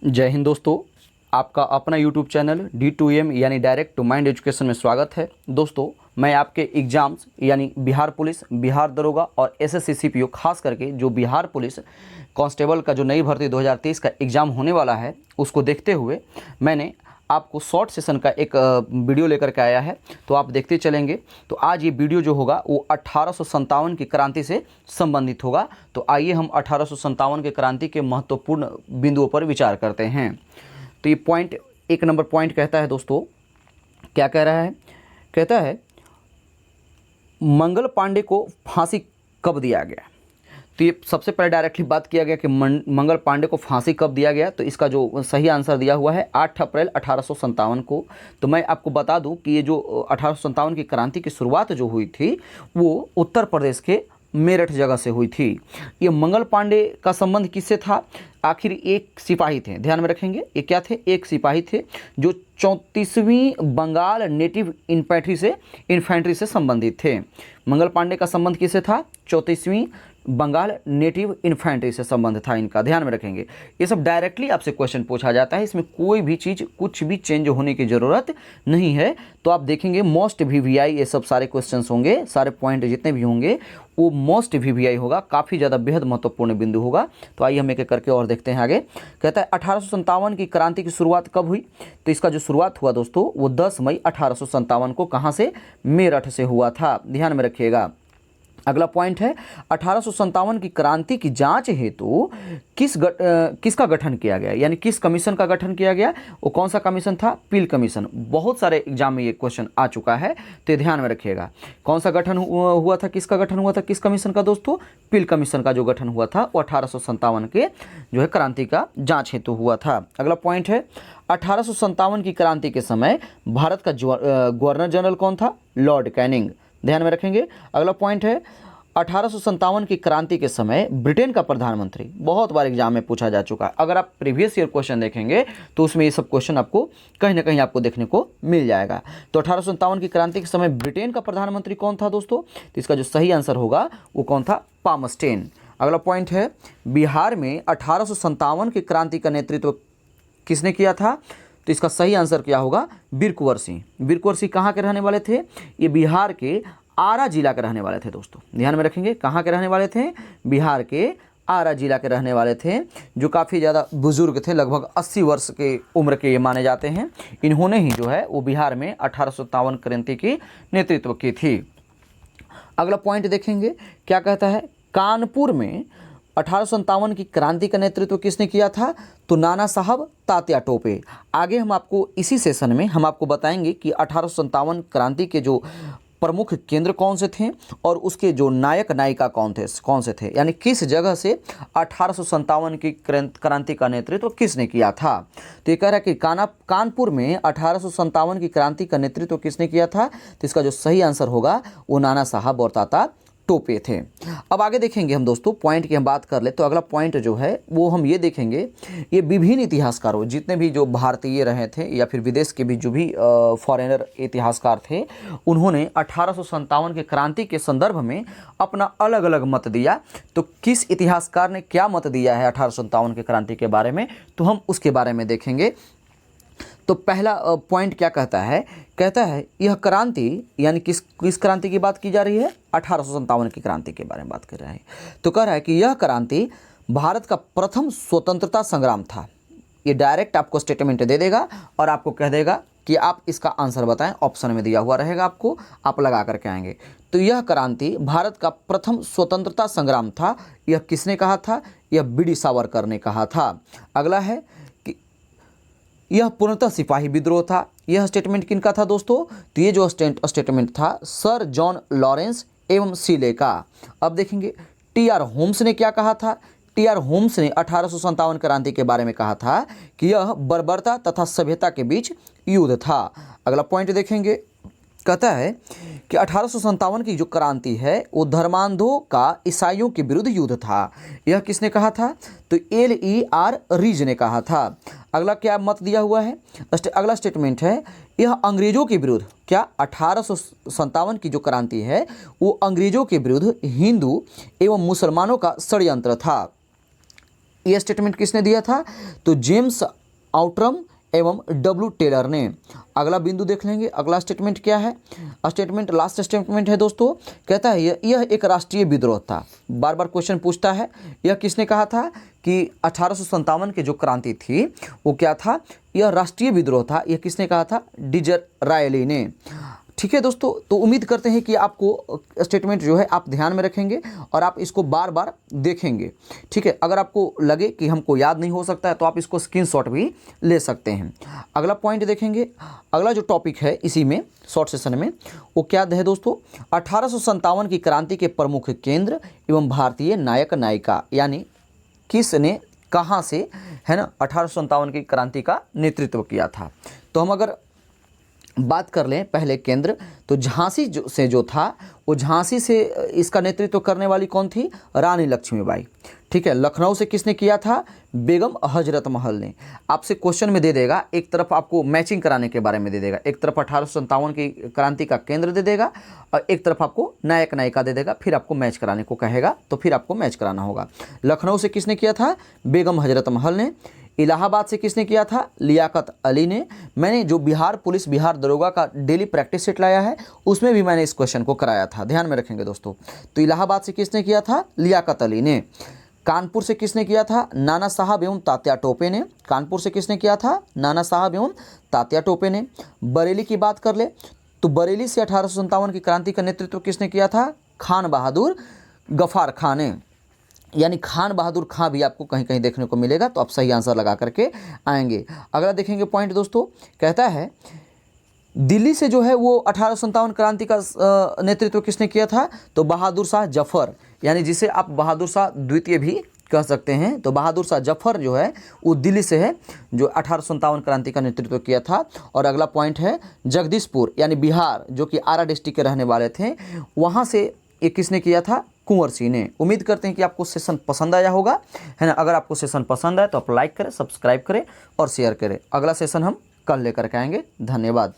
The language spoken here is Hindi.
जय हिंद दोस्तों, आपका अपना YouTube चैनल D2M यानी डायरेक्ट टू माइंड एजुकेशन में स्वागत है। दोस्तों, मैं आपके एग्ज़ाम्स यानी बिहार पुलिस, बिहार दरोगा और SSC CPO खास करके जो बिहार पुलिस कांस्टेबल का जो नई भर्ती 2023 का एग्ज़ाम होने वाला है उसको देखते हुए मैंने आपको शॉर्ट सेशन का एक वीडियो लेकर के आया है, तो आप देखते चलेंगे। तो आज ये वीडियो जो होगा वो 1857 की क्रांति से संबंधित होगा। तो आइए हम 1857 के क्रांति के महत्वपूर्ण बिंदुओं पर विचार करते हैं। तो ये पॉइंट, एक नंबर पॉइंट कहता है दोस्तों, क्या कह रहा है? कहता है मंगल पांडे को फांसी कब दिया गया। तो ये सबसे पहले डायरेक्टली बात किया गया कि मंगल पांडे को फांसी कब दिया गया। तो इसका जो सही आंसर दिया हुआ है 8 अप्रैल 1857 को। तो मैं आपको बता दूं कि ये जो 1857 की क्रांति की शुरुआत जो हुई थी वो उत्तर प्रदेश के मेरठ जगह से हुई थी। ये मंगल पांडे का संबंध किससे था? आखिर एक सिपाही थे, ध्यान में रखेंगे। ये क्या थे? एक सिपाही थे जो 34वीं बंगाल नेटिव इन्फेंट्री से संबंधित थे। मंगल पांडे का संबंध किससे था? 34वीं बंगाल नेटिव इन्फेंट्री से संबंध था इनका, ध्यान में रखेंगे। ये सब डायरेक्टली आपसे क्वेश्चन पूछा जाता है, इसमें कोई भी चीज़ कुछ भी चेंज होने की ज़रूरत नहीं है। तो आप देखेंगे मोस्ट VVI ये सब सारे क्वेश्चंस होंगे, सारे पॉइंट जितने भी होंगे वो मोस्ट VVI होगा, काफ़ी ज़्यादा बेहद महत्वपूर्ण बिंदु होगा। तो आइए हम एक एक करके और देखते हैं आगे। कहता है 1857 की क्रांति की शुरुआत कब हुई? तो इसका जो शुरुआत हुआ दोस्तों वो 10 मई 1857 को कहाँ से? मेरठ से हुआ था, ध्यान में रखिएगा। अगला पॉइंट है 1857 की क्रांति की जांच हेतु किसका गठन किया गया, यानी किस कमीशन का गठन किया गया? वो कौन सा कमीशन था? पील कमीशन। बहुत सारे एग्जाम में ये क्वेश्चन आ चुका है, तो ये ध्यान में रखिएगा। कौन सा गठन हुआ था, किसका गठन हुआ था, किस कमीशन का दोस्तों? पील कमीशन का जो गठन हुआ था वो 1857 के जो है क्रांति का जाँच हेतु हुआ था। अगला पॉइंट है 1857 की क्रांति के समय भारत का गवर्नर जनरल कौन था? लॉर्ड कैनिंग, ध्यान में रखेंगे। अगला पॉइंट है 1857 की क्रांति के समय ब्रिटेन का प्रधानमंत्री, बहुत बार एग्जाम में पूछा जा चुका है। अगर आप प्रीवियस ईयर क्वेश्चन देखेंगे तो उसमें ये सब क्वेश्चन आपको कहीं ना कहीं आपको देखने को मिल जाएगा। तो 1857 की क्रांति के समय ब्रिटेन का प्रधानमंत्री कौन था दोस्तों? तो इसका जो सही आंसर होगा वो कौन था? पामस्टेन। अगला पॉइंट है बिहार में 1857 की क्रांति का नेतृत्व किसने किया था? तो इसका सही आंसर क्या होगा? वीर कुंवर सिंह। वीर कुंवर सिंह कहाँ के रहने वाले थे? ये बिहार के आरा जिला के रहने वाले थे दोस्तों, ध्यान में रखेंगे। कहाँ के रहने वाले थे? बिहार के आरा जिला के रहने वाले थे, जो काफ़ी ज़्यादा बुजुर्ग थे, लगभग 80 वर्ष के उम्र के ये माने जाते हैं। इन्होंने ही जो है वो बिहार में 1857 क्रांति की नेतृत्व की थी। अगला पॉइंट देखेंगे, क्या कहता है? कानपुर में 1857 की क्रांति का नेतृत्व किसने किया था? तो नाना साहब तात्या टोपे। आगे हम आपको इसी सेशन में हम आपको बताएंगे कि 1857 क्रांति के जो प्रमुख केंद्र कौन से थे और उसके जो नायक नायिका कौन से थे, यानी किस जगह से 1857 की क्रांति का नेतृत्व किसने किया था। तो ये कह रहा है कि कानपुर में 1857 की क्रांति का नेतृत्व किसने किया था? तो इसका जो सही आंसर होगा वो नाना साहब और तात्या टोपे थे। अब आगे देखेंगे हम दोस्तों, पॉइंट की हम बात कर ले तो अगला पॉइंट जो है वो हम ये देखेंगे, ये विभिन्न इतिहासकारों, जितने भी जो भारतीय रहे थे या फिर विदेश के भी जो भी फॉरेनर इतिहासकार थे, उन्होंने 1857 के क्रांति के संदर्भ में अपना अलग अलग मत दिया। तो किस इतिहासकार ने क्या मत दिया है 1857 के क्रांति के बारे में, तो हम उसके बारे में देखेंगे। तो पहला पॉइंट क्या कहता है? कहता है यह क्रांति, यानी किस क्रांति की बात की जा रही है? 1857 की क्रांति के बारे में बात कर रहा है। तो कह रहा है कि यह क्रांति भारत का प्रथम स्वतंत्रता संग्राम था। ये डायरेक्ट आपको स्टेटमेंट दे देगा और आपको कह देगा कि आप इसका आंसर बताएं। ऑप्शन में दिया हुआ रहेगा, आपको आप लगा करके आएंगे। तो यह क्रांति भारत का प्रथम स्वतंत्रता संग्राम था। यह किसने कहा था? यह बी.डी. सावरकर ने कहा था। अगला है यह पूर्णतः सिपाही विद्रोह था। यह स्टेटमेंट किनका था दोस्तों? तो ये जो स्टेटमेंट था सर जॉन लॉरेंस एवं सीले का। अब देखेंगे टी.आर. होम्स ने क्या कहा था? टी.आर. होम्स ने 1857 क्रांति के बारे में कहा था कि यह बर्बरता तथा सभ्यता के बीच युद्ध था। अगला पॉइंट देखेंगे, कहता है कि 1857 की जो क्रांति है वो धर्मांधों का ईसाइयों के विरुद्ध युद्ध था। यह किसने कहा था? तो L.E.R. रीज ने कहा था। अगला क्या मत दिया हुआ है? अगला स्टेटमेंट है यह अंग्रेजों के विरुद्ध, क्या 1857 की जो क्रांति है वो अंग्रेजों के विरुद्ध हिंदू एवं मुसलमानों का षड्यंत्र था। ये स्टेटमेंट किसने दिया था? तो जेम्स आउट्रम एवं डब्ल्यू टेलर ने। अगला बिंदु देख लेंगे, अगला स्टेटमेंट क्या है? स्टेटमेंट लास्ट स्टेटमेंट है दोस्तों, कहता है यह एक राष्ट्रीय विद्रोह था। बार बार क्वेश्चन पूछता है, यह किसने कहा था कि 1857 की जो क्रांति थी वो क्या था? यह राष्ट्रीय विद्रोह था। यह किसने कहा था? डिज़रायली ने। ठीक है दोस्तों, तो उम्मीद करते हैं कि आपको स्टेटमेंट जो है आप ध्यान में रखेंगे और आप इसको बार बार देखेंगे। ठीक है, अगर आपको लगे कि हमको याद नहीं हो सकता है तो आप इसको स्क्रीनशॉट भी ले सकते हैं। अगला पॉइंट देखेंगे, अगला जो टॉपिक है इसी में शॉर्ट सेशन में वो क्या है दोस्तों? 1857 की क्रांति के प्रमुख केंद्र एवं भारतीय नायक नायिका, यानी किसने कहाँ से, है ना, 1857 की क्रांति का नेतृत्व किया था। तो हम अगर बात कर लें पहले केंद्र, तो झांसी से जो था वो झांसी से इसका नेतृत्व करने वाली कौन थी? रानी लक्ष्मीबाई। ठीक है, लखनऊ से किसने किया था? बेगम हजरत महल ने। आपसे क्वेश्चन में दे देगा, एक तरफ आपको मैचिंग कराने के बारे में दे देगा, एक तरफ 1857 की क्रांति का केंद्र दे देगा और एक तरफ आपको नायक नायिका दे देगा, फिर आपको मैच कराने को कहेगा तो फिर आपको मैच कराना होगा। लखनऊ से किसने किया था? बेगम हजरत महल ने। इलाहाबाद से किसने किया था? लियाकत अली ने। मैंने जो बिहार पुलिस बिहार दरोगा का डेली प्रैक्टिस सेट लाया है उसमें भी मैंने इस क्वेश्चन को कराया था, ध्यान में रखेंगे दोस्तों। तो इलाहाबाद से किसने किया था? लियाकत अली ने। कानपुर से किसने किया था? नाना साहब एवं तात्या टोपे ने। कानपुर से किसने किया था? नाना साहब एवं तात्या टोपे ने। बरेली की बात कर ले तो बरेली से 1857 की क्रांति का नेतृत्व किसने किया था? खान बहादुर गफ्फार खान ने, यानी खान बहादुर खां भी आपको कहीं कहीं देखने को मिलेगा, तो आप सही आंसर लगा करके आएंगे। अगला देखेंगे पॉइंट दोस्तों, कहता है दिल्ली से जो है वो 1857 क्रांति का नेतृत्व किसने किया था? तो बहादुर शाह जफर, यानी जिसे आप बहादुर शाह द्वितीय भी कह सकते हैं। तो बहादुर शाह जफर जो है वो दिल्ली से है जो 1857 क्रांति का नेतृत्व किया था। और अगला पॉइंट है जगदीशपुर, यानी बिहार, जो कि आरा डिस्ट्रिक्ट के रहने वाले थे, वहाँ से ये किसने किया था? कुंवर सिंह ने। उम्मीद करते हैं कि आपको सेशन पसंद आया होगा, है ना। अगर आपको सेशन पसंद आए तो आप लाइक करें, सब्सक्राइब करें और शेयर करें। अगला सेशन हम कल लेकर के आएंगे। धन्यवाद।